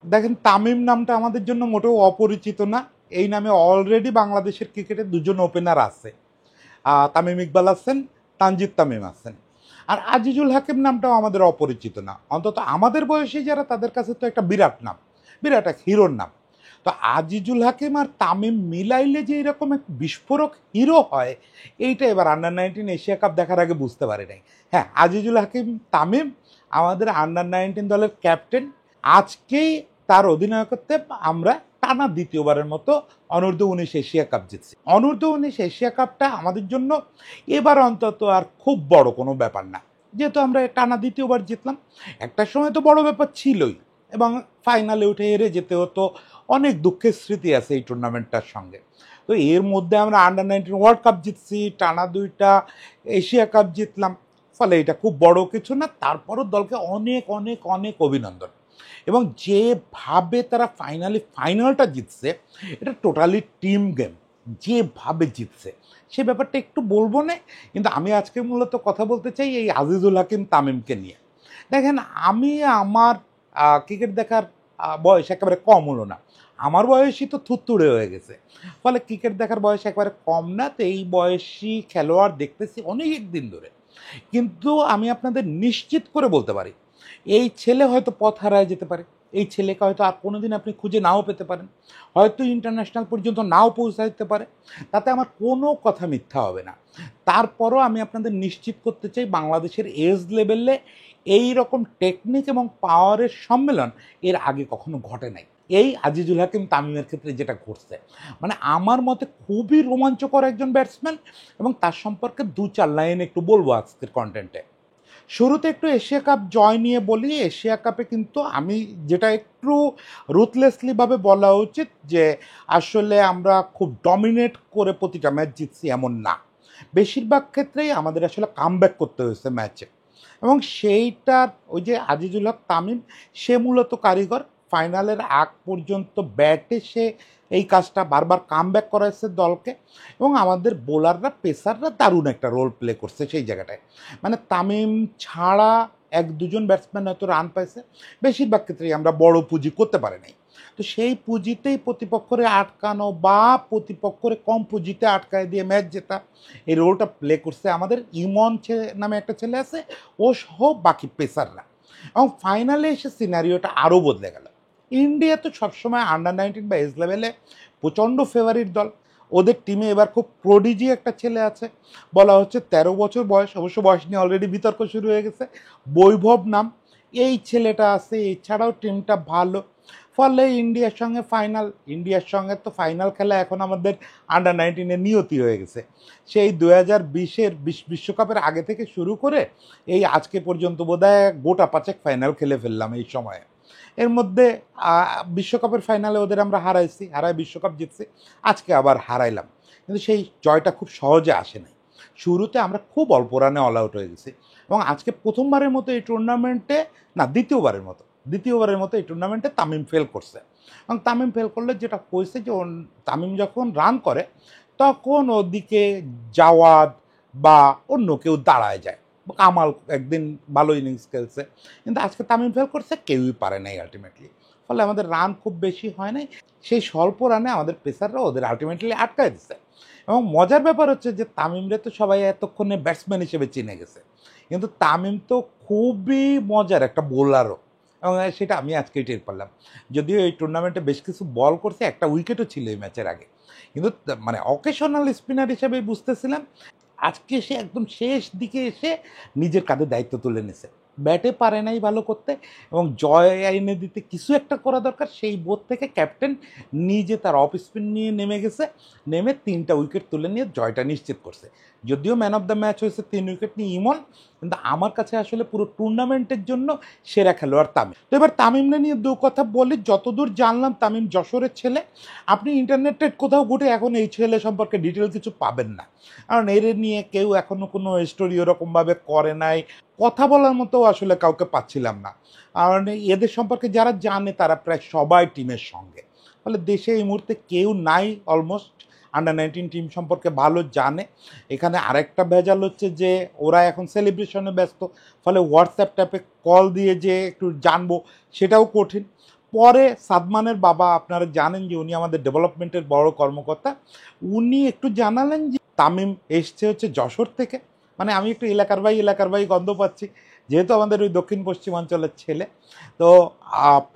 দেখেন, তামিম নামটা আমাদের জন্য মোটেও অপরিচিত না। এই নামে অলরেডি বাংলাদেশের ক্রিকেটে দুজন ওপেনার আছে, তামিম ইকবাল আছেন, তানজিদ তামিম আছেন। আর আজিজুল হাকিম নামটাও আমাদের অপরিচিত না, অন্তত আমাদের বয়সী যারা তাদের কাছে তো একটা বিরাট নাম, বিরাট এক হিরোর নাম। তো আজিজুল হাকিম আর তামিম মিলাইলে যে এরকম এক বিস্ফোরক হিরো হয়, এইটা এবার আন্ডার 19 এশিয়া কাপ দেখার আগে বুঝতে পারি নাই। হ্যাঁ, আজিজুল হাকিম তামিম আমাদের আন্ডার 19 দলের ক্যাপ্টেন। আজকেই তার অধিনায়কত্বে আমরা টানা দ্বিতীয়বারের মতো অনূর্ধ্ব 19 এশিয়া কাপ জিতছি। অনূর্ধ্ব 19 এশিয়া কাপটা আমাদের জন্য এবার অন্তত আর খুব বড় কোনো ব্যাপার না, যেহেতু আমরা টানা দ্বিতীয়বার জিতলাম। একটা সময় তো বড় ব্যাপার ছিলই, এবং ফাইনালে উঠে হেরে যেতে হতো। অনেক দুঃখের স্মৃতি আছে এই টুর্নামেন্টটার সঙ্গে। তো এর মধ্যে আমরা আন্ডার 19 ওয়ার্ল্ড কাপ জিতছি, টানা 2টা এশিয়া কাপ জিতলাম। ফলে এটা খুব বড় কিছু না, তারপরও দলকে অনেক অনেক অনেক অভিনন্দন। এবং যেভাবে তারা ফাইনালটা জিতছে, এটা টোটালি টিম গেম, যেভাবে জিতছে সে ব্যাপারটা একটু বলবো না। কিন্তু আমি আজকে মূলত কথা বলতে চাই এই আজিজুল হাকিম তামিমকে নিয়ে। দেখেন, আমি আমার ক্রিকেট দেখার বয়স একেবারে কম হলো না, আমার বয়সই তো থুত্তুড়ে হয়ে গেছে। ফলে ক্রিকেট দেখার বয়স একেবারে কম না, তো এই বয়সী খেলোয়াড় দেখতেছি অনেক দিন ধরে। কিন্তু আমি আপনাদের নিশ্চিত করে বলতে পারি, এই ছেলে হয়তো পথ হারায় যেতে পারে, এই ছেলেকে হয়তো আর কোনোদিন আপনি খুঁজে নাও পেতে পারেন, হয়তো ইন্টারন্যাশনাল পর্যন্ত নাও পৌঁছাতে পারে। তাতে আমার কোনো কথা মিথ্যা হবে না। তারপরও আমি আপনাদের নিশ্চিত করতে চাই, বাংলাদেশের এজ লেভেলে এই রকম টেকনিক এবং পাওয়ারের সম্মেলন এর আগে কখনো ঘটে নাই। এই আজিজুল হাকিম তামিমের ক্ষেত্রে যেটা ঘটছে, মানে আমার মতে খুবই রোমাঞ্চকর একজন ব্যাটসম্যান। এবং তার সম্পর্কে 2-4 লাইন একটু বলবো আজকের কন্টেন্টে। শুরুতে একটু এশিয়া কাপ জয় নিয়ে বলি। এশিয়া কাপে কিন্তু আমি যেটা একটু রুথলেসলিভাবে বলা উচিত, যে আসলে আমরা খুব ডমিনেট করে প্রতিটা ম্যাচ জিতছি এমন না। বেশিরভাগ ক্ষেত্রেই আমাদের আসলে কামব্যাক করতে হয়েছে ম্যাচে। এবং সেইটার ওই যে আজিজুল হক তামিম, সে মূলত কারিগর। ফাইনালের আগ পর্যন্ত ব্যাটে সে এই কাজটা বারবার কামব্যাক করাইছে দলকে। এবং আমাদের বোলাররা, পেসাররা দারুণ একটা রোল প্লে করছে সেই জায়গাটায়। মানে তামিম ছাড়া 1-2 জন ব্যাটসম্যান হয়তো রান পাইছে, বেশিরভাগ ক্ষেত্রেই আমরা বড় পুঁজি করতে পারি নাই। তো সেই পুঁজিতেই প্রতিপক্ষরে আটকানো বা প্রতিপক্ষরে কম পুঁজিতে আটকায় দিয়ে ম্যাচ জেতা, এই রোলটা প্লে করছে আমাদের ইমন নামে একটা ছেলে আছে, ও সহ বাকি পেসাররা। এবং ফাইনালে এসে সিনারিওটা আরও বদলে গেল। ইন্ডিয়া তো সবসময় আন্ডার 19 বা এজ লেভেলে প্রচণ্ড ফেভারিট দল। ওদের টিমে এবার খুব প্রডিজি একটা ছেলে আছে, বলা হচ্ছে 13 বছর বয়স, অবশ্য বয়স নিয়ে অলরেডি বিতর্ক শুরু হয়ে গেছে, বৈভব নাম। এই ছেলেটা আছে, এছাড়াও টিমটা ভালো। ফলে ইন্ডিয়ার সঙ্গে তো ফাইনাল খেলা এখন আমাদের আন্ডার 19-এর নিয়তি হয়ে গেছে। সেই 2020-এর বিশ্বকাপের আগে থেকে শুরু করে এই আজকে পর্যন্ত বোধহয় গোটা 5 ফাইনাল খেলে ফেললাম এই সময়ে। এর মধ্যে বিশ্বকাপের ফাইনালে ওদের আমরা হারাই বিশ্বকাপ জিতছি, আজকে আবার হারাইলাম। কিন্তু সেই জয়টা খুব সহজে আসে নাই। শুরুতে আমরা খুব অল্প রানে অল আউট হয়ে গেছি। এবং আজকে প্রথমবারের মতো এই টুর্নামেন্টে, না দ্বিতীয়বারের মতো এই টুর্নামেন্টে তামিম ফেল করছে। এবং তামিম ফেল করলে যেটা হয়েছে যে তামিম যখন রান করে তখন ওদিকে জাওয়াদ বা অন্য কেউ দাঁড়ায় যায়। কামাল একদিন ভালো ইনিংস খেলছে, কিন্তু আজকে তামিম ফেল করছে, কেউই পারে নাই আলটিমেটলি। ফলে আমাদের রান খুব বেশি হয় নাই। সেই স্বল্প রানে আমাদের পেসাররা ওদের আলটিমেটলি আটকায় দিচ্ছে। এবং মজার ব্যাপার হচ্ছে যে তামিমরে তো সবাই এতক্ষণে ব্যাটসম্যান হিসেবে চিনে গেছে, কিন্তু তামিম তো খুবই মজার একটা বোলারও। এবং সেটা আমি আজকেই টের পারলাম। যদিও এই টুর্নামেন্টে বেশ কিছু বল করছে, একটা উইকেটও ছিল এই ম্যাচের আগে, কিন্তু মানে অকেশনাল স্পিনার হিসেবে বুঝতেছিলাম। আজকে সে একদম শেষ দিকে এসে নিজের কাঁধে দায়িত্ব তুলে নিছে। ব্যাটে পারে নাই ভালো করতে, এবং জয় এনে দিতে কিছু একটা করা দরকার, সেই বোধ থেকে ক্যাপ্টেন নিজে তার অফ স্পিন নিয়ে নেমে গেছে, নেমে 3টা উইকেট তুলে নিয়ে জয়টা নিশ্চিত করছে। যদিও ম্যান অফ দ্য ম্যাচ হয়েছে 3 উইকেট নিয়ে ইমন, কিন্তু আমার কাছে আসলে পুরো টুর্নামেন্টের জন্য সেরা খেলোয়াড় তামিম। তো এবার তামিমকে নিয়ে দু কথা বলি। যতদূর জানলাম তামিম যশোরের ছেলে। আপনি ইন্টারনেটে কোথাও ঘুরে এখন এই ছেলে সম্পর্কে ডিটেল কিছু পাবেন না, কারণ এর নিয়ে কেউ এখনো কোনো স্টোরি ওরকমভাবে করে নাই। কথা বলার মতো আসলে কাউকে পাচ্ছিলাম না, কারণ এদের সম্পর্কে যারা জানে তারা প্রায় সবাই টিমের সঙ্গে। ফলে দেশে এই মুহূর্তে কেউ নাই অলমোস্ট আন্ডার 19 টিম সম্পর্কে ভালো জানে। এখানে আরেকটা ভেজাল হচ্ছে যে ওরা এখন সেলিব্রেশনে ব্যস্ত, ফলে হোয়াটসঅ্যাপ ট্যাপে কল দিয়ে যে একটু জানবো সেটাও কঠিন। পরে সাদমানের বাবা, আপনারা জানেন যে উনি আমাদের ডেভেলপমেন্টের বড় কর্মকর্তা, উনি একটু জানালেন যে তামিম এসছে হচ্ছে যশোর থেকে। মানে আমি একটু এলাকার ভাই গন্ধ পাচ্ছি, যেহেতু আমাদের ওই দক্ষিণ পশ্চিমাঞ্চলের ছেলে। তো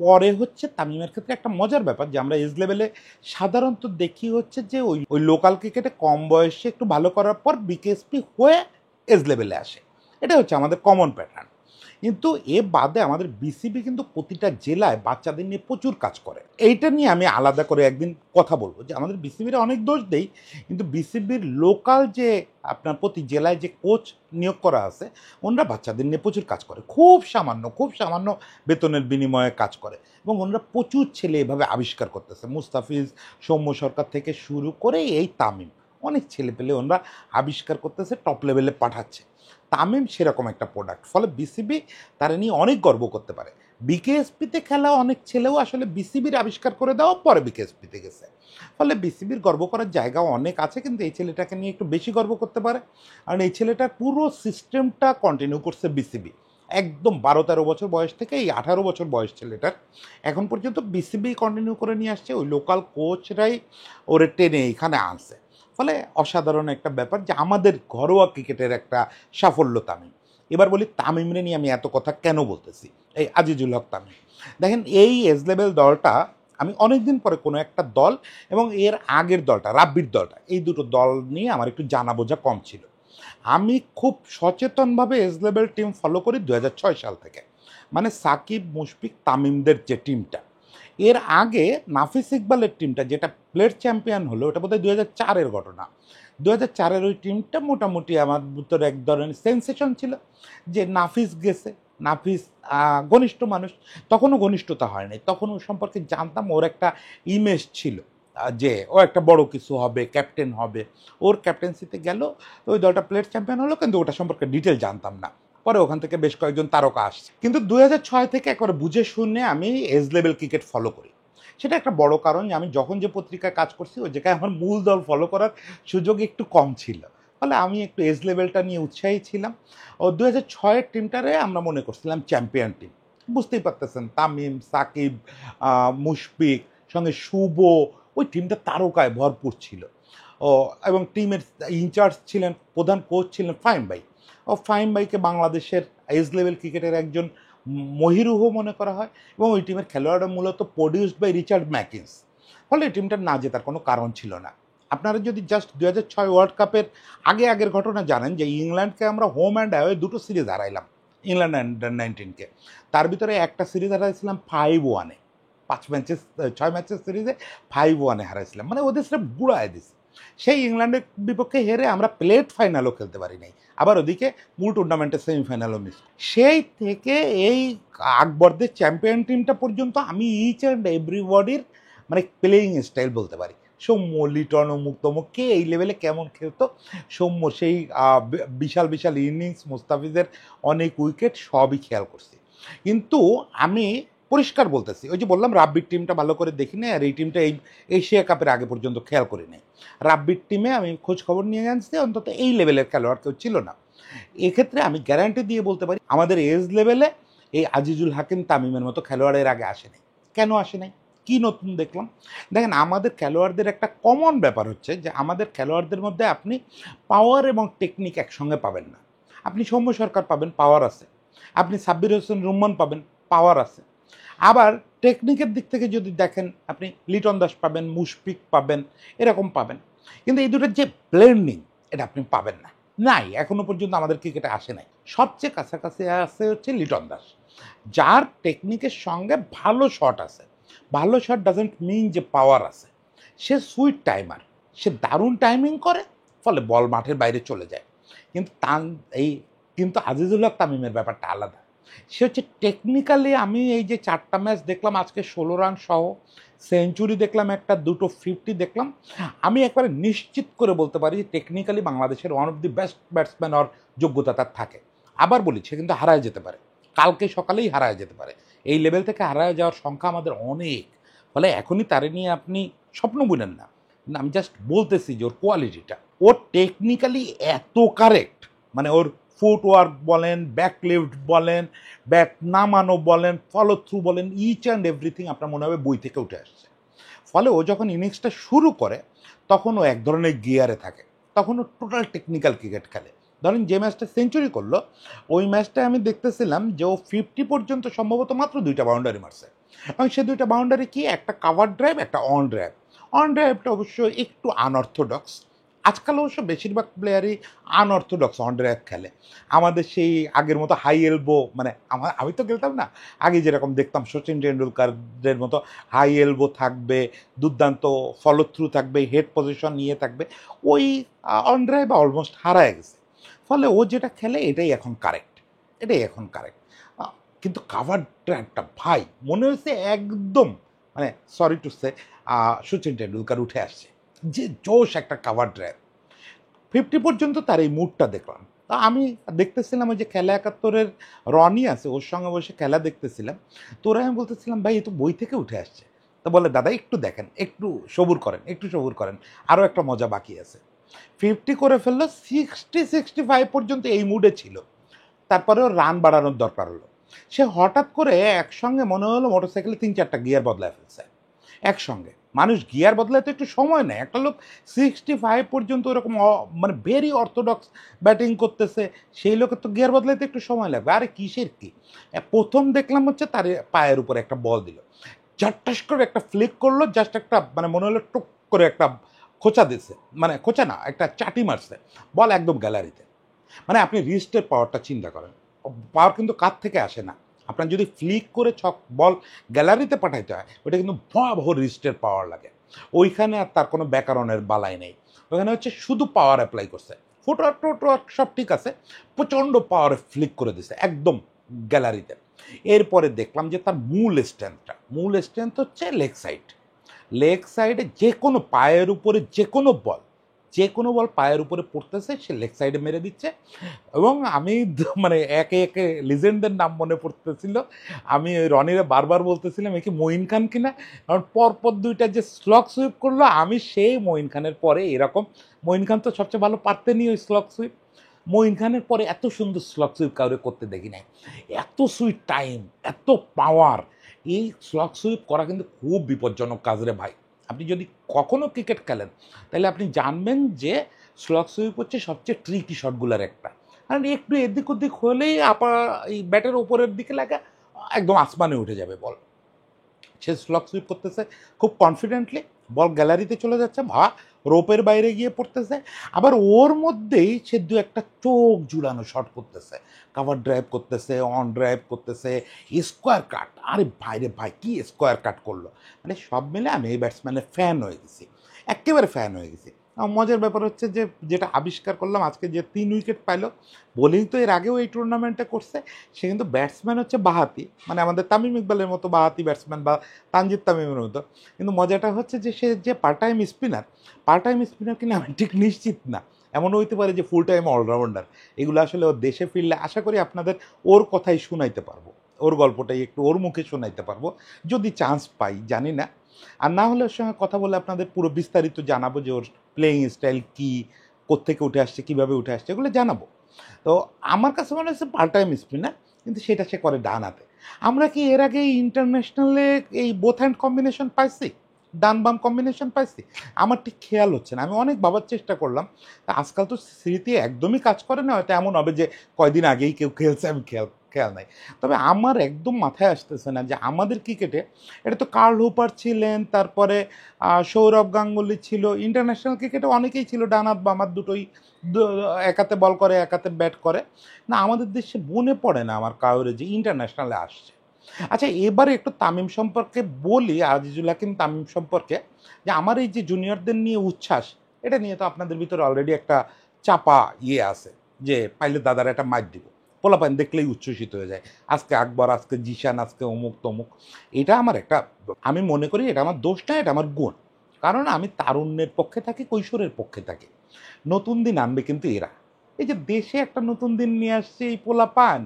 পরে হচ্ছে তামিমের ক্ষেত্রে একটা মজার ব্যাপার যে আমরা এজ লেভেলে সাধারণত দেখি হচ্ছে যে ওই ওই লোকাল ক্রিকেটে কম বয়সে একটু ভালো করার পর বিকেএসপি হয়ে এজ লেভেলে আসে, এটা হচ্ছে আমাদের কমন প্যাটার্ন। কিন্তু এ বাদে আমাদের বিসিবি কিন্তু প্রতিটা জেলায় বাচ্চাদের নিয়ে প্রচুর কাজ করে। এইটা নিয়ে আমি আলাদা করে একদিন কথা বলবো যে আমাদের বিসিবির অনেক দোষ দেই, কিন্তু বিসিবির লোকাল যে আপনার প্রতি জেলায় যে কোচ নিয়োগ করা আছে, ওনারা বাচ্চাদের নিয়ে প্রচুর কাজ করে, খুব সামান্য বেতনের বিনিময়ে কাজ করে, এবং ওনারা প্রচুর ছেলে এভাবে আবিষ্কার করতেছে। মুস্তাফিজ, সৌম্য সরকার থেকে শুরু করে এই তামিম, অনেক ছেলে পেলে ওনারা আবিষ্কার করতেছে, টপ লেভেলে পাঠাচ্ছে। তামিম সেরকম একটা প্রোডাক্ট, ফলে বিসিবি তারা নিয়ে অনেক গর্ব করতে পারে। বিকেএসপিতে খেলা অনেক ছেলেও আসলে বিসিবির আবিষ্কার করে দেওয়া পরে বিকেএসপিতে গেছে, ফলে বিসিবির গর্ব করার জায়গাও অনেক আছে, কিন্তু এই ছেলেটাকে নিয়ে একটু বেশি গর্ব করতে পারে। কারণ এই ছেলেটার পুরো সিস্টেমটা কন্টিনিউ করছে বিসিবি, একদম 12-13 বছর বয়স থেকে এই 18 বছর বয়স ছেলেটার এখন পর্যন্ত বিসিবি কন্টিনিউ করে নিয়ে আসছে, ওই লোকাল কোচরাই ওরে টেনে এখানে আনছে। ফলে অসাধারণ একটা ব্যাপার যে আমাদের ঘরোয়া ক্রিকেটের একটা সাফল্য তামিম। এবার বলি তামিমরে নিয়ে আমি এত কথা কেন বলতেছি। এই আজিজুল হক তামিম, দেখেন এই এজ লেভেল দলটা, আমি অনেক দিন পরে কোনো একটা দল এবং এর আগের দলটা রাব্বির দলটা, এই দুটো দল নিয়ে আমার একটু জানা বোঝা কম ছিল। আমি খুব সচেতনভাবে এজ লেভেল টিম ফলো করি 2006 সাল থেকে, মানে সাকিব, মুশফিক, তামিমদের যে টিমটা। এর আগে নাফিস ইকবালের টিমটা যেটা প্লেট চ্যাম্পিয়ন হলো, ওটা বোধহয় 2004-এর ঘটনা। 2004-এর ওই টিমটা মোটামুটি আমার ভিতরে এক ধরনের সেন্সেশন ছিল যে নাফিস গেছে। নাফিস ঘনিষ্ঠ মানুষ, তখনও ঘনিষ্ঠতা হয়নি, তখন ওর সম্পর্কে জানতাম, ওর একটা ইমেজ ছিল যে ও একটা বড় কিছু হবে, ক্যাপ্টেন হবে। ওর ক্যাপ্টেন্সিতে গেল, ওই দলটা প্লেট চ্যাম্পিয়ন হলো, কিন্তু ওটা সম্পর্কে ডিটেল জানতাম না। পরে ওখান থেকে বেশ কয়েকজন তারকা আসছে, কিন্তু 2006 থেকে একবার বুঝে শুনে আমি এজ লেভেল ক্রিকেট ফলো করি। সেটা একটা বড় কারণ যে আমি যখন যে পত্রিকায় কাজ করছি ওই জায়গায় আমার মূল দল ফলো করার সুযোগ একটু কম ছিল, ফলে আমি একটু এজ লেভেলটা নিয়ে উৎসাহী ছিলাম। ও 2006-এর টিমটারে আমরা মনে করছিলাম চ্যাম্পিয়ন টিম। বুঝতেই পারতেছেন, তামিম, সাকিব, মুশফিক, সঙ্গে শুভ, ওই টিমটা তারকায় ভরপুর ছিল। ও এবং টিমের ইনচার্জ ছিলেন, প্রধান কোচ ছিলেন ফাহিম ভাই। ও ফাহিম ভাইকে বাংলাদেশের এজ লেভেল ক্রিকেটের একজন মহিরুহ মনে করা হয়, এবং ওই টিমের খেলোয়াড়রা মূলত প্রডিউসড বাই রিচার্ড ম্যাকিন্স। ফলে এই টিমটার না জেতার কোনো কারণ ছিল না। আপনারা যদি জাস্ট 2006 ওয়ার্ল্ড কাপের আগের ঘটনা জানেন যে ইংল্যান্ডকে আমরা হোম অ্যান্ড অ্যাওয়ে দুটো সিরিজ হারাইলাম, ইংল্যান্ড আন্ডার-19-কে। তার ভিতরে একটা সিরিজ হারাইছিলাম 5-1-এ, 6 ম্যাচের সিরিজে 5-1-এ হারাইছিলাম, মানে ওদের সেটা বুড়ায় দিছে। সেই ইংল্যান্ডের বিপক্ষে হেরে আমরা প্লেট ফাইনালও খেলতে পারি নাই, আবার ওদিকে মূল টুর্নামেন্টের সেমিফাইনালও মিস। সেই থেকে এই আকবরদের চ্যাম্পিয়ন টিমটা পর্যন্ত আমি ইচ অ্যান্ড এভরিবডির মানে প্লেয়িং স্টাইল বলতে পারি। সৌম্য, লিটন, অমুক তমুক কে এই লেভেলে কেমন খেলতো, সৌম্য সেই বিশাল ইনিংস, মুস্তাফিজের অনেক উইকেট, সবই খেয়াল করছি। কিন্তু আমি পরিষ্কার বলতেছি, ওই যে বললাম রাব্বির টিমটা ভালো করে দেখি নাই, আর এই টিমটা এই এশিয়া কাপের আগে পর্যন্ত খেয়াল করি নাই। রাব্বির টিমে আমি খোঁজ খবর নিয়ে জানছি অন্তত এই লেভেলের খেলোয়াড় কেউ ছিল না। এক্ষেত্রে আমি গ্যারান্টি দিয়ে বলতে পারি আমাদের এজ লেভেলে এই আজিজুল হাকিম, তামিমের মতো খেলোয়াড়ের আগে আসে নাই। কেন আসে নাই, কী নতুন দেখলাম? দেখেন, আমাদের খেলোয়াড়দের একটা কমন ব্যাপার হচ্ছে যে আমাদের খেলোয়াড়দের মধ্যে আপনি পাওয়ার এবং টেকনিক একসঙ্গে পাবেন না। আপনি সৌম্য সরকার পাবেন, পাওয়ার আছে। আপনি সাব্বির হোসেন রুম্মান পাবেন, পাওয়ার আছে। আবার টেকনিকের দিক থেকে যদি দেখেন, আপনি লিটন দাস পাবেন, মুশফিক পাবেন, এরকম পাবেন। কিন্তু এই দুটোর যে ব্লেন্ডিং, এটা আপনি পাবেন না, নাই, এখনো পর্যন্ত আমাদের ক্রিকেটে আসে নাই। সবচেয়ে কাছাকাছি আছে হচ্ছে লিটন দাস, যার টেকনিকের সঙ্গে ভালো শট আছে। ভালো শট ডাজেন্ট মিন যে পাওয়ার আছে। সে সুইট টাইমার, সে দারুণ টাইমিং করে, ফলে বল মাঠের বাইরে চলে যায়। কিন্তু কিন্তু আজিজুল হক তামিমের ব্যাপারটা আলাদা। সে হচ্ছে টেকনিক্যালি, আমি এই যে 4টা ম্যাচ দেখলাম, আজকে 16 রান সহ সেঞ্চুরি দেখলাম, একটা, দুটো 50 দেখলাম, আমি একবারে নিশ্চিত করে বলতে পারি যে টেকনিক্যালি বাংলাদেশের one of the best batsman হওয়ার যোগ্যতা তার থাকে। আবার বলি, সে কিন্তু হারায় যেতে পারে, কালকে সকালেই হারায় যেতে পারে। এই লেভেল থেকে হারায় যাওয়ার সংখ্যা আমাদের অনেক, ফলে এখনই তারে নিয়ে আপনি স্বপ্ন বুনেন না। আমি জাস্ট বলতেছি যে ওর কোয়ালিটিটা, ওর টেকনিক্যালি এত কারেক্ট, মানে ওর ফুটওয়ার্ক বলেন, ব্যাক লিফট বলেন, ব্যাক নামানো বলেন, ফলো থ্রু বলেন, ইচ অ্যান্ড এভরিথিং আপনার মনে হবে বই থেকে উঠে আসছে। ফলে ও যখন ইনিংসটা শুরু করে তখন ও এক ধরনের গিয়ারে থাকে, তখন ও টোটাল টেকনিক্যাল ক্রিকেট খেলে। ধরেন যে ম্যাচটা সেঞ্চুরি করলো, ওই ম্যাচটায় আমি দেখতেছিলাম যে ও 50 পর্যন্ত সম্ভবত মাত্র 2টা বাউন্ডারি মারছে, এবং সে 2টা বাউন্ডারি কি, একটা কাভার ড্রাইভ, একটা অন ড্রাইভ। অন ড্রাইভটা অবশ্য একটু আনঅর্থোডক্স, আজকাল অবশ্য বেশিরভাগ প্লেয়ারই আনঅর্থোডক্স অন ড্রাইভ খেলে। আমাদের সেই আগের মতো হাই এলবো, মানে আমি তো খেলতাম না, আগে যেরকম দেখতাম সচিন টেন্ডুলকারের মতো হাই এলবো থাকবে, দুর্দান্ত ফলো থ্রু থাকবে, হেড পজিশন নিয়ে থাকবে, ওই অন ড্রাইভ অলমোস্ট হারায় গেছে। ফলে ও যেটা খেলে এটাই এখন কারেক্ট, এটাই এখন কারেক্ট। কিন্তু কাভার ড্রাইভটা ভাই মনে হয়েছে একদম, মানে sorry to say, Sachin Tendulkar উঠে আসছে, যে জোশ একটা কাভার ড্রাইভ। 50 পর্যন্ত তার এই মুডটা দেখলাম। তা আমি দেখতেছিলাম ওই যে খেলা 71-এর রনি আছে, ওর সঙ্গে বসে খেলা দেখতেছিলাম। তো ওরা আমি বলতেছিলাম ভাই এ তো বই থেকে উঠে আসছে। তো বলে দাদা একটু দেখেন, একটু সবুর করেন, একটু সবুর করেন, আরও একটা মজা বাকি আছে। 50 করে ফেললো, 65 পর্যন্ত এই মুডে ছিল। তারপরেও রান বাড়ানোর দরকার হলো। সে হঠাৎ করে একসঙ্গে মনে হলো মোটরসাইকেলে 3-4টা গিয়ার বদলায় ফেলছে একসঙ্গে। মানুষ গিয়ার বদলাতে একটু সময় নেয়, একটা লোক 65 পর্যন্ত ওরকম মানে ভেরি অর্থোডক্স ব্যাটিং করতেছে, সেই লোকের তো গিয়ার বদলাতে একটু সময় লাগবে। আরে কিসের কি, প্রথম দেখলাম হচ্ছে তার পায়ের উপরে একটা বল দিল, ঝট্টাস করে একটা ফ্লিক করলো, জাস্ট একটা মানে মনে হলো টুক করে একটা খোঁচা দিছে, মানে খোঁচা না, একটা চাটি মারছে, বল একদম গ্যালারিতে। মানে আপনি রিস্টের পাওয়ারটা চিন্তা করেন, পাওয়ার কিন্তু কাত থেকে আসে না। আপনার যদি ফ্লিক করে ছক বল গ্যালারিতে পাঠাইতে হয়, ওটা কিন্তু ভয়াবহ রিস্টের পাওয়ার লাগে। ওইখানে আর তার কোনো ব্যাকরণের বালাই নেই, ওইখানে হচ্ছে শুধু পাওয়ার অ্যাপ্লাই করছে। ফুটওয়ার্ক টোটওয়ার্ক সব ঠিক আছে, প্রচণ্ড পাওয়ারে ফ্লিক করে দিছে একদম গ্যালারিতে। এরপরে দেখলাম যে তার মূল স্ট্রেংথ হচ্ছে লেগ সাইড। লেগ সাইডে যে কোনো পায়ের উপরে যে কোনো বল পায়ের উপরে পড়তেছে সে লেগ সাইডে মেরে দিচ্ছে। এবং আমি মানে একে একে লিজেন্ডদের নাম মনে পড়তেছিল, আমি ওই রনিরে বারবার বলতেছিলাম একে মঈন খান কিনা, কারণ পরপর 2টা যে স্লগ সুইপ করলো, আমি সেই মঈন খানের পরে এরকম, মঈন খান তো সবচেয়ে ভালো পারতেনই ওই স্লগ সুইপ, মঈন খানের পরে এত সুন্দর স্লগ সুইপ কাউরে করতে দেখি নাই। এত সুইট টাইম, এত পাওয়ার, এই স্লগ সুইপ করা কিন্তু খুব বিপজ্জনক কাজ রে ভাই। আপনি যদি কখনো ক্রিকেট খেলেন তাহলে আপনি জানবেন যে স্লগ সুইপ হচ্ছে সবচেয়ে ট্রিকি শটগুলোর একটা। কারণ একটু এদিক ওদিক হলেই এই ব্যাটের ওপরের দিকে লাগা, একদম আসমানে উঠে যাবে বল। সে স্লগ সুইপ করতেছে খুব কনফিডেন্টলি, বল গ্যালারিতে চলে যাচ্ছে বা রোপের বাইরে গিয়ে পড়তেছে, আবার ওর মধ্যেই সে 2-একটা চোখ জুড়ানো শট করতেছে, কাভার ড্রাইভ করতেছে, অন ড্রাইভ করতেছে, স্কোয়ার কাট। আরে ভাই রে ভাই, কি স্কোয়ার কাট করলো, মানে সব মিলে আমি এই ব্যাটসম্যানের ফ্যান হয়ে গেছি, একেবারে ফ্যান হয়ে গেছি। মজার ব্যাপার হচ্ছে যে যেটা আবিষ্কার করলাম আজকে, যে 3 উইকেট পাইলো, বোলিং তো এর আগেও এই টুর্নামেন্টে করছে, সে কিন্তু ব্যাটসম্যান হচ্ছে বাঁহাতি, মানে আমাদের তামিম ইকবালের মতো বাঁহাতি ব্যাটসম্যান বা তানজিদ তামিমের মতো। কিন্তু মজাটা হচ্ছে যে সে যে পার্ট টাইম স্পিনার কিনা আমি ঠিক নিশ্চিত না, এমন হইতে পারে যে ফুল টাইম অলরাউন্ডার। এগুলো আসলে ওর দেশে ফিরলে আশা করি আপনাদের ওর কথাই শুনাইতে পারবো, ওর গল্পটাই একটু ওর মুখে শোনাইতে পারবো, যদি চান্স পাই, জানি না। আর না হলে ওর সঙ্গে কথা বলে আপনাদের পুরো বিস্তারিত জানাবো যে ওর প্লেয়িং স্টাইল কী, কোত্থেকে উঠে আসছে, কীভাবে উঠে আসছে, এগুলো জানাবো। তো আমার কাছে মনে হচ্ছে পার্ট টাইম স্পিনার, কিন্তু সেটা সে করে ডান হাতে। আমরা কি এর আগে ইন্টারন্যাশনালে এই বোথ হ্যান্ড কম্বিনেশন পাইছি, ডান বাম কম্বিনেশন পাইছি? আমার ঠিক খেয়াল হচ্ছে না, আমি অনেক ভাবার চেষ্টা করলাম। তা আজকাল তো স্মৃতি একদমই কাজ করে না, হয়তো এমন হবে যে কয়দিন আগেই কেউ খেলছে, আমি খেয়াল নাই। তবে আমার একদম মাথায় আসতেছে না যে আমাদের ক্রিকেটে, এটা তো কার্ল হুপার ছিলেন, তারপরে সৌরভ গাঙ্গুলি ছিল, ইন্টারন্যাশনাল ক্রিকেটে অনেকেই ছিল ডান হাত বাম হাত দুটোই, এক হাতে বল করে এক হাতে ব্যাট করে। না আমাদের দেশে মনে পড়ে না আমার কাউরে যে ইন্টারন্যাশনালে আসছে। আচ্ছা এবারে একটু তামিম সম্পর্কে বলি, আজিজুল হাকিম তামিম সম্পর্কে, যে আমার এই যে জুনিয়রদের নিয়ে উচ্ছ্বাস, এটা নিয়ে তো আপনাদের ভিতরে অলরেডি একটা চাপা আছে, যে পাইলে দাদার একটা মাইক দিব, পোলাপান দেখলেই উচ্ছ্বসিত হয়ে যায়, আজকে আকবর, আজকে জিশান, আজকে অমুক তমুক। এটা আমার একটা, আমি মনে করি এটা আমার দোষ না, এটা আমার গুণ। কারণ আমি তারুণ্যের পক্ষে থাকি, কৈশোরের পক্ষে থাকি। নতুন দিন আনবে কিন্তু এরা, এই যে দেশে একটা নতুন দিন নিয়ে আসছে এই পোলাপান,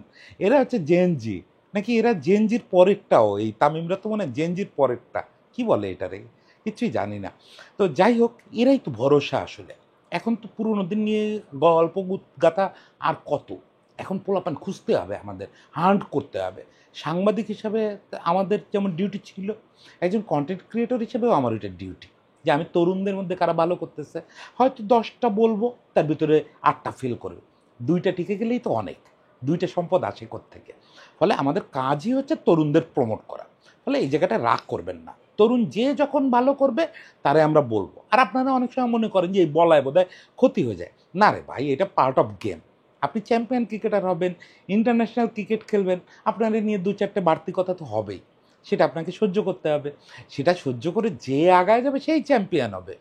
এরা হচ্ছে জেনজি, নাকি এরা জেনজির পরেরটাও, এই তামিমরা তো মনে হয় জেনজির পরেরটা, কি বলে এটারে, কিছুই জানি না। তো যাই হোক, এরাই তো ভরসা আসলে। এখন তো পুরোনো দিন নিয়ে গল্প গাথা আর কত, এখন পোলাপান খুঁজতে হবে, আমাদের হান্ট করতে হবে। সাংবাদিক হিসাবে আমাদের যেমন ডিউটি ছিল, একজন কন্টেন্ট ক্রিয়েটর হিসেবেও আমার ওইটা ডিউটি যে আমি তরুণদের মধ্যে কারা ভালো করতেছে, হয়তো 10টা বলবো, তার ভিতরে 8টা ফেল করবে, 2টা টিকে গেলেই তো অনেক, 2টা সম্পদ আসে থেকে। ফলে আমাদের কাজই হচ্ছে তরুণদের প্রমোট করা। ফলে এই জায়গাটা রাগ করবেন না, তরুণ যে যখন ভালো করবে তারে আমরা বলবো। আর আপনারা অনেক সময় মনে করেন যে এই বলায় বোধহয় ক্ষতি হয়ে যায়, না রে ভাই, এটা পার্ট অফ গেম। আপনি চ্যাম্পিয়ন ক্রিকেটার হবেন, ইন্টারন্যাশনাল ক্রিকেট খেলবেন, আপনাদের নিয়ে 2-4টে বাড়তি কথা তো হবেই, সেটা আপনাকে সহ্য করতে হবে। সেটা সহ্য করে যে আগায় যাবে সেই চ্যাম্পিয়ন হবে।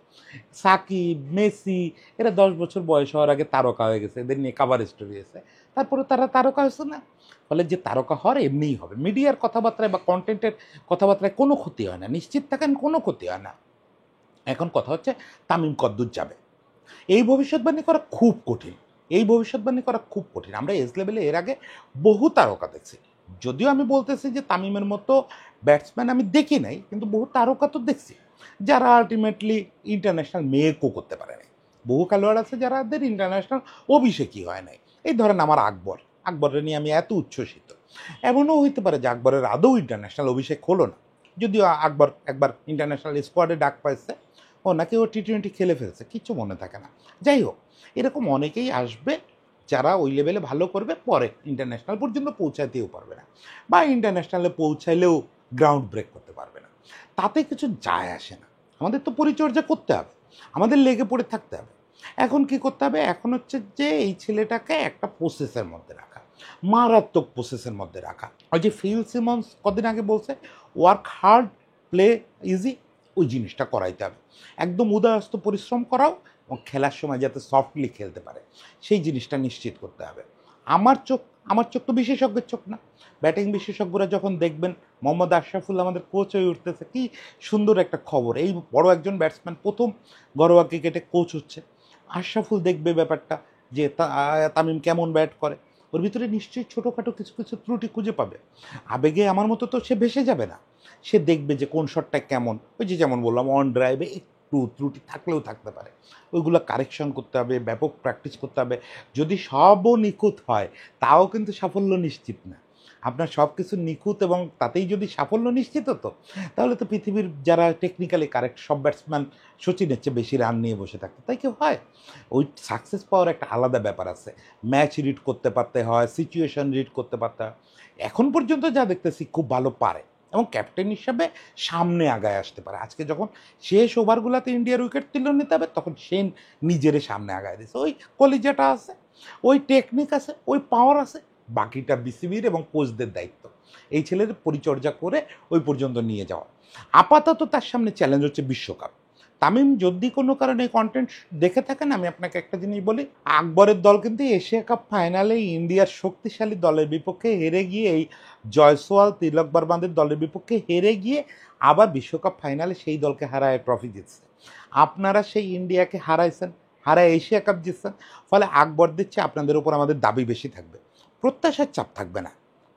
সাকিব, মেসি, এরা 10 বছর বয়স হওয়ার আগে তারকা হয়ে গেছে, এদের নিয়ে কাভার স্টোরি আছে, তারপরে তারা তারকা হয়েছে না। ফলে যে তারকা হওয়ার এমনিই হবে, মিডিয়ার কথাবার্তায় বা কন্টেন্টের কথাবার্তায় কোনো ক্ষতি হয় না, নিশ্চিত থাকেন কোনো ক্ষতি হয় না। এখন কথা হচ্ছে তামিম কদ্দূর যাবে, এই ভবিষ্যৎবাণী করা খুব কঠিন, এই ভবিষ্যৎবাণী করা খুব কঠিন। আমরা এজ লেভেলে এর আগে বহু তারকা দেখছি, যদিও আমি বলতেছি যে তামিমের মতো ব্যাটসম্যান আমি দেখি নাই, কিন্তু বহু তারকা তো দেখছি যারা আলটিমেটলি ইন্টারন্যাশনাল মেকও করতে পারে নাই। বহু খেলোয়াড় আছে যাদের ইন্টারন্যাশনাল অভিষেকই হয় নাই। এই ধরেন আমার আকবরের নিয়ে আমি এত উচ্ছ্বসিত। এমনও হইতে পারে যে আকবরের আদৌ ইন্টারন্যাশনাল অভিষেক হলো না, যদিও আকবর একবার ইন্টারন্যাশনাল স্কোয়াডে ডাক পাইছে, নাকি ও টি-20 খেলে ফেলছে, কিচ্ছু মনে থাকে না। যাই হোক, এরকম অনেকেই আসবে যারা ওই লেভেলে ভালো করবে, পরে ইন্টারন্যাশনাল পর্যন্ত পৌঁছাতেও পারবে না, বা ইন্টারন্যাশনালে পৌঁছাইলেও গ্রাউন্ড ব্রেক করতে পারবে না, তাতে কিছু যায় আসে না। আমাদের তো পরিচর্যা করতে হবে, আমাদের লেগে পড়ে থাকতে হবে। এখন কি করতে হবে, এখন হচ্ছে যে এই ছেলেটাকে একটা প্রসেসের মধ্যে রাখা, মারাত্মক প্রসেসের মধ্যে রাখা। ওই যে ফিল সিমন্স কদিন আগে বলছে, ওয়ার্ক হার্ড প্লে ইজি, ওই জিনিসটা করাইতে হবে। একদম উদয়স্ত পরিশ্রম করাও, এবং খেলার সময় যাতে সফটলি খেলতে পারে সেই জিনিসটা নিশ্চিত করতে হবে। আমার চোখ তো বিশেষজ্ঞের চোখ না। ব্যাটিং বিশেষজ্ঞরা যখন দেখবেন মোহাম্মদ আশরাফুল আমাদের কোচ হয়ে উঠতেছে, কি সুন্দর একটা খবর, এই বড় একজন ব্যাটসম্যান প্রথম ঘরোয়া ক্রিকেটে কোচ হচ্ছে। আশরাফুল দেখবে ব্যাপারটা যে তামিম কেমন ব্যাট করে, ওর ভিতরে নিশ্চয়ই ছোটোখাটো কিছু কিছু ত্রুটি খুঁজে পাবে। আবেগে আমার মতো তো সে ভেসে যাবে না, সে দেখবে যে কোন শটটা কেমন, ওই যে যেমন বললাম অন ড্রাইভে একটু ত্রুটি থাকলেও থাকতে পারে, ওইগুলো কারেকশন করতে হবে, ব্যাপক প্র্যাকটিস করতে হবে। যদি সবও নিখুঁত হয় তাও কিন্তু সাফল্য নিশ্চিত না। আপনার সব কিছু নিখুঁত এবং তাতেই যদি সাফল্য নিশ্চিত হতো, তাহলে তো পৃথিবীর যারা টেকনিক্যালি কারেক্ট সব ব্যাটসম্যান সচিনের চেয়ে বেশি রান নিয়ে বসে থাকতো, তাই কেউ হয়? ওই সাকসেস পাওয়ার একটা আলাদা ব্যাপার আছে, ম্যাচ রিড করতে পারতে হয়, সিচুয়েশন রিড করতে পারতে হয়। এখন পর্যন্ত যা দেখতেছি খুব ভালো পারে, এবং ক্যাপ্টেন হিসাবে সামনে আগায় আসতে পারে। আজকে যখন শেষ ওভারগুলোতে ইন্ডিয়ার উইকেট তুলে নিতে হবে, তখন সে নিজেরে সামনে আগায় দিয়েছে। ওই কলিজাটা আছে, ওই টেকনিক আছে, ওই পাওয়ার আছে, বাকিটা বিসিবির এবং কোচদের দায়িত্ব এই ছেলের পরিচর্যা করে ওই পর্যন্ত নিয়ে যাওয়া। আপাতত তার সামনে চ্যালেঞ্জ হচ্ছে বিশ্বকাপ। তামিম যদি কোনো কারণে কন্টেন্ট দেখে থাকেন, আমি আপনাকে একটা জিনিস বলি, আকবরের দল কিন্তু এশিয়া কাপ ফাইনালে ইন্ডিয়ার শক্তিশালী দলের বিপক্ষে হেরে গিয়ে, এই জয়সওয়াল তিলক বর্মাদের দলের বিপক্ষে হেরে গিয়ে আবার বিশ্বকাপ ফাইনালে সেই দলকে হারায় ট্রফি জিতছে। আপনারা সেই ইন্ডিয়াকে হারাইছেন, হারায় এশিয়া কাপ জিতছেন। ফলে আকবর দিচ্ছে আপনাদের উপর আমাদের দাবি বেশি থাকবে, প্রত্যাশার চাপ থাকবে না।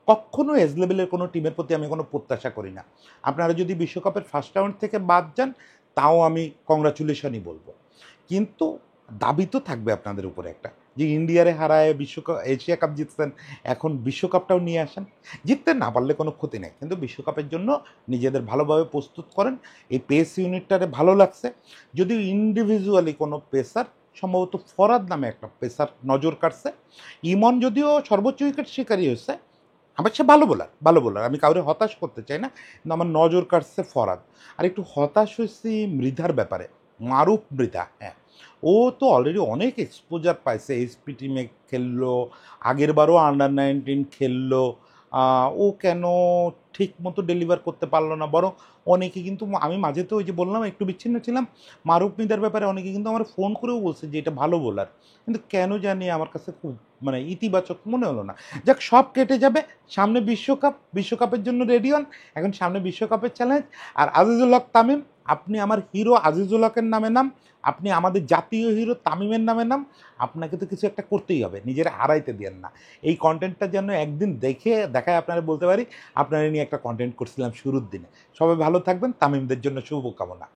কখনো এজ লেভেলের কোনো টিমের প্রতি আমি কোনো প্রত্যাশা করি না। আপনারা যদি বিশ্বকাপের ফার্স্ট রাউন্ড থেকে বাদ যান, তাও আমি কংগ্রাচুলেশনই বলবো, কিন্তু দাবি তো থাকবে আপনাদের উপরে একটা, যে ইন্ডিয়ারে হারায় বিশ্বকাপ এশিয়া কাপ জিতছেন, এখন বিশ্বকাপটাও নিয়ে আসেন। জিততে না পারলে কোনো ক্ষতি নেই, কিন্তু বিশ্বকাপের জন্য নিজেদের ভালোভাবে প্রস্তুত করেন। এই পেস ইউনিটটারে ভালো লাগছে, যদিও ইন্ডিভিজুয়ালি কোনো পেসার, সম্ভবত ফরাদ নামে একটা পেসার নজর কাটছে। ইমন যদিও সর্বোচ্চ উইকেট শিকারী হয়েছে, আবার সে ভালো বোলার, আমি কাউরে হতাশ করতে চাই না, কিন্তু আমার নজর কাটছে ফরাদ। আর একটু হতাশ হয়েছি মৃধার ব্যাপারে, মারুফ মৃধা, হ্যাঁ, ও তো অলরেডি অনেক এক্সপোজার পাইছে, এসপি টিমে খেললো, আগের বারও আন্ডার 19 খেললো। ও কেন ঠিক মতো ডেলিভার করতে পারলো না? বরং অনেকে কিন্তু, আমি মাঝে তো ওই যে বললাম একটু বিচ্ছিন্ন ছিলাম, মারুফ মৃধার ব্যাপারে অনেকে কিন্তু আমার ফোন করেও বলছে যে এটা ভালো বোলার, কিন্তু কেন জানি আমার কাছে খুব ইতিবাচক মনে হলো না। যাক, সব কেটে যাবে, সামনে বিশ্বকাপের জন্য রেডি হন। এখন সামনে বিশ্বকাপের চ্যালেঞ্জ। আর আজিজুল হক তামিম, আপনি আমার হিরো আজিজুল হকের নামে নাম, আপনি আমাদের জাতীয় হিরো তামিমের নামে নাম। আপনাকে তো কিছু একটা করতেই হবে, নিজেরা হারাইতে দিয়েন না। এই কন্টেন্টটা যেন একদিন দেখায় আপনারা বলতে পারি আপনারা নিয়ে একটা কন্টেন্ট করছিলাম শুরুর দিনে। সবাই ভালো থাকবেন, তামিমদের জন্য শুভকামনা।